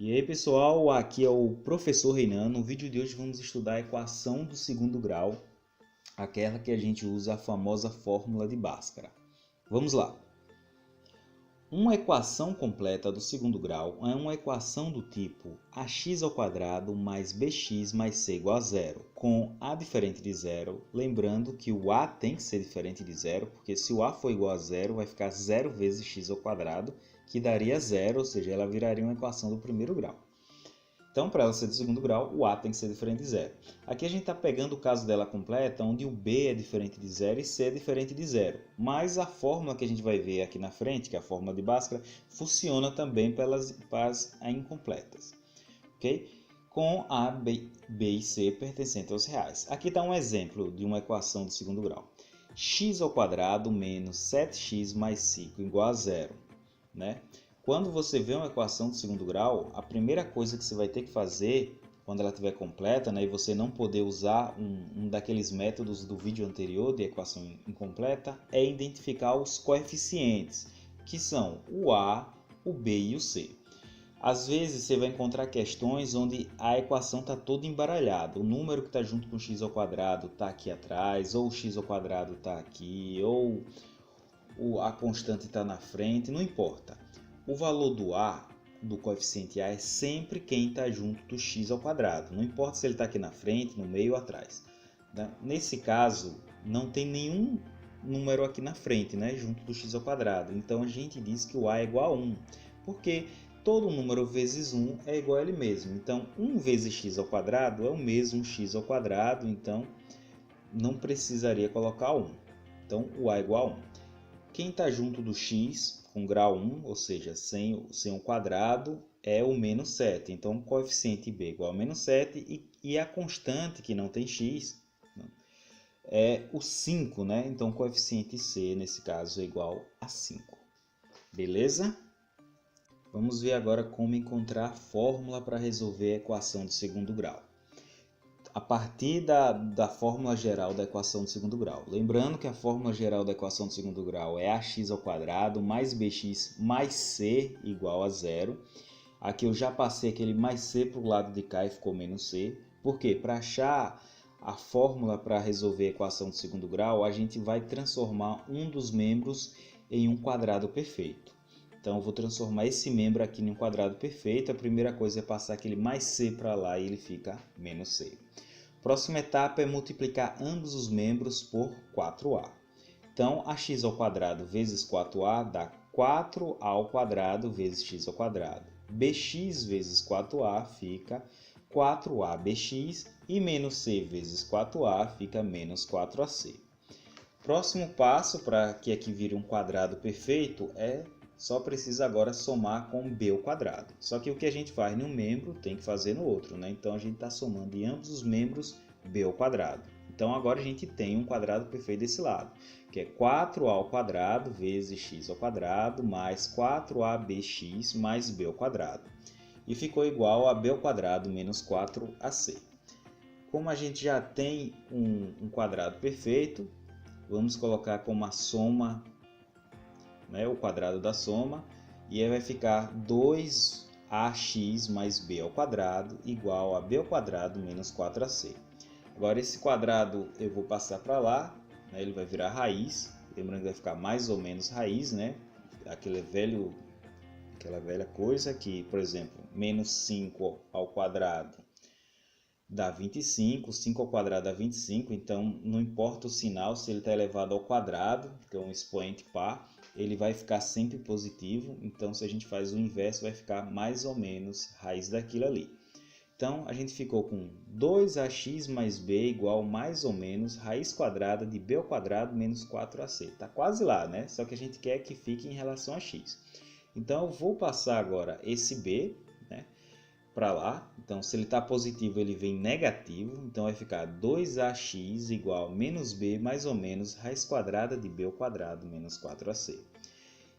E aí pessoal, aqui é o professor Reinan. No vídeo de hoje vamos estudar a equação do segundo grau, aquela que a gente usa a famosa fórmula de Bhaskara. Vamos lá. Uma equação completa do segundo grau é uma equação do tipo ax² mais bx mais c igual a zero, com a diferente de zero. Lembrando que o a tem que ser diferente de zero, porque se o a for igual a zero, vai ficar zero vezes x², que daria zero, ou seja, ela viraria uma equação do primeiro grau. Então, para ela ser do segundo grau, o a tem que ser diferente de zero. Aqui a gente está pegando o caso dela completa, onde o b é diferente de zero e c é diferente de zero. Mas a fórmula que a gente vai ver aqui na frente, que é a fórmula de Bhaskara, funciona também para as incompletas. Okay? Com a, b e c pertencentes aos reais. Aqui está um exemplo de uma equação do segundo grau. x² menos 7x mais 5 igual a zero. Né? Quando você vê uma equação do segundo grau, a primeira coisa que você vai ter que fazer, quando ela estiver completa, né, e você não poder usar um daqueles métodos do vídeo anterior de equação incompleta, é identificar os coeficientes, que são o a, o b e o c. Às vezes você vai encontrar questões onde a equação está toda embaralhada. O número que está junto com o x² está aqui atrás, ou o x² está aqui, ou a constante está na frente, não importa. O valor do a, do coeficiente a, é sempre quem está junto do x². Não importa se ele está aqui na frente, no meio ou atrás. Nesse caso, não tem nenhum número aqui na frente, né, junto do x². Então a gente diz que o a é igual a 1, porque todo número vezes 1 é igual a ele mesmo. Então 1 vezes x² é o mesmo x², então não precisaria colocar 1. Então o a é igual a 1. Quem está junto do x com grau 1, ou seja, sem o quadrado, é o menos 7. Então, o coeficiente b é igual a menos 7 e a constante, que não tem x, é o 5. Né? Então, o coeficiente c, nesse caso, é igual a 5. Beleza? Vamos ver agora como encontrar a fórmula para resolver a equação de segundo grau. A partir da fórmula geral da equação do segundo grau. Lembrando que a fórmula geral da equação do segundo grau é ax² mais bx mais c igual a zero. Aqui eu já passei aquele mais c para o lado de cá e ficou menos c. Por quê? Para achar a fórmula para resolver a equação do segundo grau, a gente vai transformar um dos membros em um quadrado perfeito. Então eu vou transformar esse membro aqui em um quadrado perfeito. A primeira coisa é passar aquele mais c para lá e ele fica menos c. Próxima etapa é multiplicar ambos os membros por 4a. Então, ax² vezes 4a dá 4a² vezes x². Bx vezes 4a fica 4abx e menos c vezes 4a fica menos 4ac. Próximo passo para que aqui vire um quadrado perfeito só precisa agora somar com b². Só que o que a gente faz em um membro tem que fazer no outro, né? Então a gente está somando em ambos os membros b². Então agora a gente tem um quadrado perfeito desse lado, que é 4a² vezes x² mais 4abx mais b². E ficou igual a b² menos 4ac. Como a gente já tem um quadrado perfeito, vamos colocar como a soma, né, o quadrado da soma, e aí vai ficar 2ax mais b² igual a b² menos 4ac. Agora esse quadrado eu vou passar para lá, né, ele vai virar raiz, lembrando que vai ficar mais ou menos raiz, né, aquela velha coisa que, por exemplo, menos 5 ao quadrado dá 25, 5 ao quadrado dá 25, então não importa o sinal, se ele está elevado ao quadrado, que é um expoente par, ele vai ficar sempre positivo, então se a gente faz o inverso vai ficar mais ou menos raiz daquilo ali. Então a gente ficou com 2ax mais b igual mais ou menos raiz quadrada de b² menos 4ac. Está quase lá, né? Só que a gente quer que fique em relação a x. Então eu vou passar agora esse b, né, para lá. Então se ele está positivo ele vem negativo, então vai ficar 2ax igual menos b mais ou menos raiz quadrada de b² menos 4ac.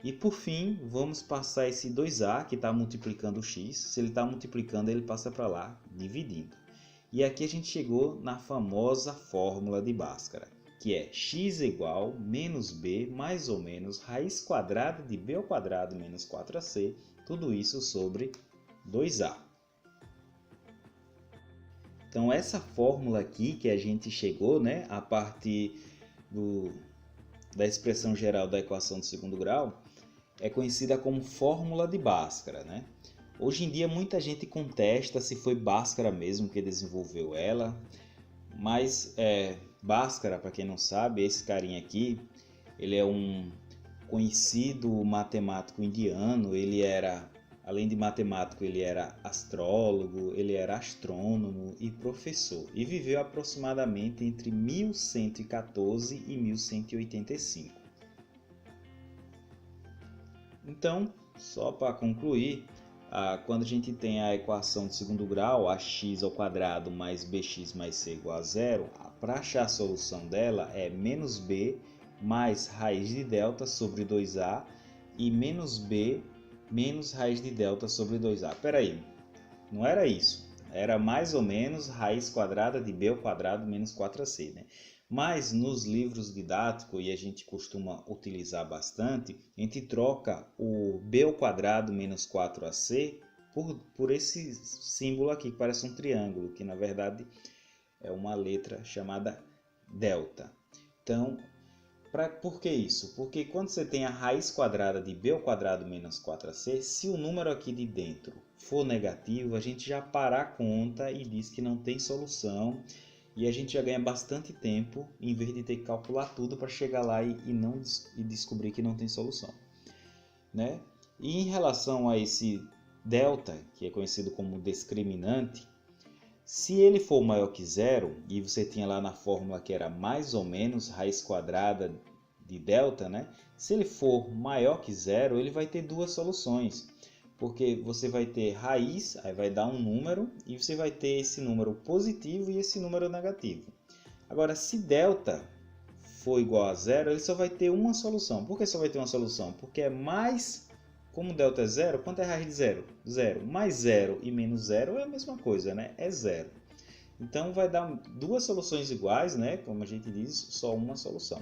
E por fim, vamos passar esse 2a que está multiplicando o x. Se ele está multiplicando, ele passa para lá, dividindo. E aqui a gente chegou na famosa fórmula de Bhaskara, que é x igual menos b mais ou menos raiz quadrada de b² menos 4ac, tudo isso sobre 2A. Então essa fórmula aqui que a gente chegou, né, a partir da expressão geral da equação do segundo grau, é conhecida como fórmula de Bhaskara, né? Hoje em dia muita gente contesta se foi Bhaskara mesmo que desenvolveu ela, mas Bhaskara, para quem não sabe, esse carinha aqui, ele é um conhecido matemático indiano. Ele era, além de matemático, ele era astrólogo, ele era astrônomo e professor, e viveu aproximadamente entre 1114 e 1185. Então, só para concluir, quando a gente tem a equação de segundo grau, ax² mais bx mais c igual a zero, para achar a solução dela é menos b mais raiz de delta sobre 2a e menos b menos raiz de delta sobre 2a. Espera aí, não era isso. Era mais ou menos raiz quadrada de b² menos 4ac, né? Mas nos livros didáticos, e a gente costuma utilizar bastante, a gente troca o b² menos 4ac por esse símbolo aqui, que parece um triângulo, que na verdade é uma letra chamada delta. Então, por que isso? Porque quando você tem a raiz quadrada de b² menos 4ac, se o número aqui de dentro for negativo, a gente já para a conta e diz que não tem solução. E a gente já ganha bastante tempo, em vez de ter que calcular tudo para chegar lá e descobrir que não tem solução, né? E em relação a esse delta, que é conhecido como discriminante, se ele for maior que zero, e você tinha lá na fórmula que era mais ou menos raiz quadrada de delta, né? Se ele for maior que zero, ele vai ter duas soluções. Porque você vai ter raiz, aí vai dar um número, e você vai ter esse número positivo e esse número negativo. Agora, se delta for igual a zero, ele só vai ter uma solução. Por que só vai ter uma solução? Porque é mais, como delta é zero, quanto é raiz de zero? Zero. Mais zero e menos zero é a mesma coisa, né? É zero. Então vai dar duas soluções iguais, né? Como a gente diz, só uma solução.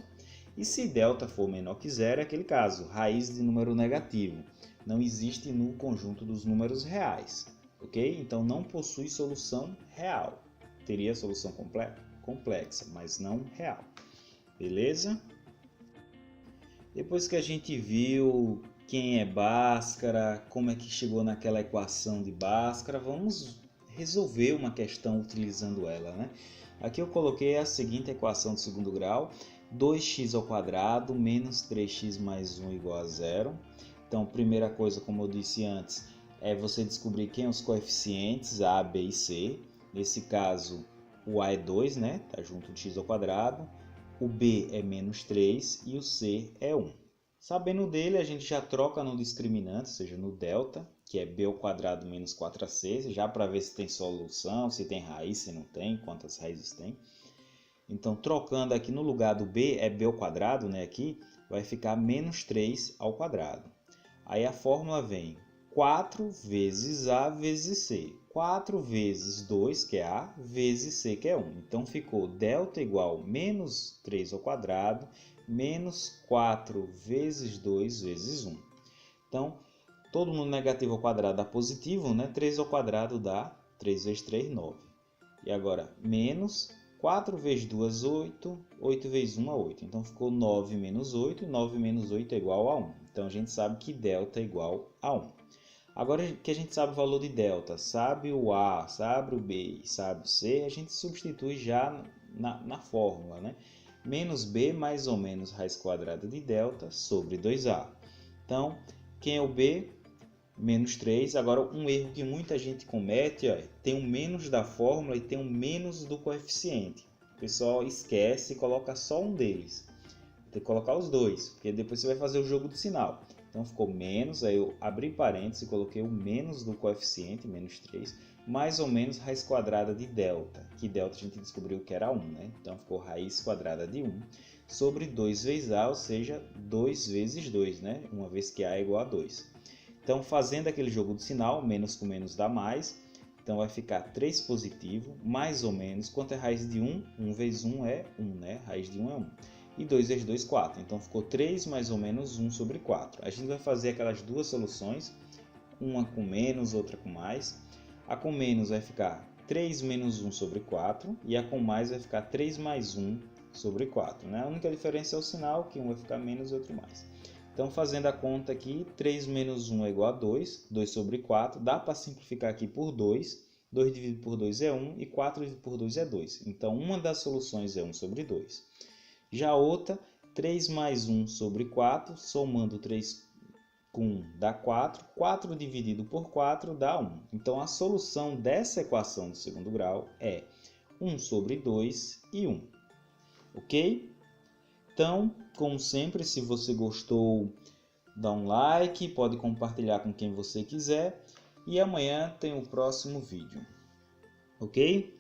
E se delta for menor que zero, é aquele caso, raiz de número negativo. Não existe no conjunto dos números reais, ok? Então não possui solução real. Teria solução complexa, mas não real. Beleza? Depois que a gente viu quem é Bhaskara, como é que chegou naquela equação de Bhaskara, vamos resolver uma questão utilizando ela, né? Aqui eu coloquei a seguinte equação de segundo grau: 2x² menos 3x mais 1 igual a zero. Então, primeira coisa, como eu disse antes, é você descobrir quem são os coeficientes A, B e C. Nesse caso, o A é 2, né? Está junto de x². O B é menos 3 e o C é 1. Sabendo dele, a gente já troca no discriminante, ou seja, no delta, que é b² menos 4ac, já para ver se tem solução, se tem raiz, se não tem, quantas raízes tem. Então, trocando aqui no lugar do b, é b², né? Aqui vai ficar menos 3 ao quadrado. Aí a fórmula vem 4 vezes A vezes C. 4 vezes 2, que é A, vezes C, que é 1. Então ficou delta igual menos 3 ao quadrado, menos 4 vezes 2 vezes 1. Então, todo mundo negativo ao quadrado dá positivo, né? 3 ao quadrado dá 3 vezes 3, 9. E agora, menos 4 vezes 2, 8. 8 vezes 1 é 8. Então, ficou 9 menos 8. 9 menos 8 é igual a 1. Então, a gente sabe que delta é igual a 1. Agora que a gente sabe o valor de delta, sabe o A, sabe o B e sabe o C, a gente substitui já na fórmula, né? Menos B mais ou menos raiz quadrada de delta sobre 2A. Então, quem é o B? Menos 3. Agora, um erro que muita gente comete, ó, tem um menos da fórmula e tem um menos do coeficiente. O pessoal esquece e coloca só um deles. Tem que colocar os dois, porque depois você vai fazer o jogo do sinal. Então ficou menos, aí eu abri parênteses e coloquei o menos do coeficiente, menos 3, mais ou menos raiz quadrada de delta, que delta a gente descobriu que era 1, né? Então ficou raiz quadrada de 1 sobre 2 vezes A, ou seja, 2 vezes 2, né? Uma vez que A é igual a 2. Então, fazendo aquele jogo do sinal, menos com menos dá mais, então vai ficar 3 positivo, mais ou menos, quanto é raiz de 1? 1 vezes 1 é 1, né? Raiz de 1 é 1. E 2 vezes 2, 4. Então, ficou 3 mais ou menos 1 sobre 4. A gente vai fazer aquelas duas soluções. uma com menos, outra com mais. A com menos vai ficar 3 menos 1 sobre 4 e a com mais vai ficar 3 mais 1 sobre 4. Né? A única diferença é o sinal, que um vai ficar menos e outro mais. Então, fazendo a conta aqui, 3 menos 1 é igual a 2, 2 sobre 4. Dá para simplificar aqui por 2. 2 dividido por 2 é 1 e 4 dividido por 2 é 2. Então, uma das soluções é 1 sobre 2. Já a outra, 3 mais 1 sobre 4, somando 3 com 1 dá 4. 4 dividido por 4 dá 1. Então, a solução dessa equação do segundo grau é 1 sobre 2 e 1. Ok? Então, como sempre, se você gostou, dá um like, pode compartilhar com quem você quiser. E amanhã tem o próximo vídeo. Ok?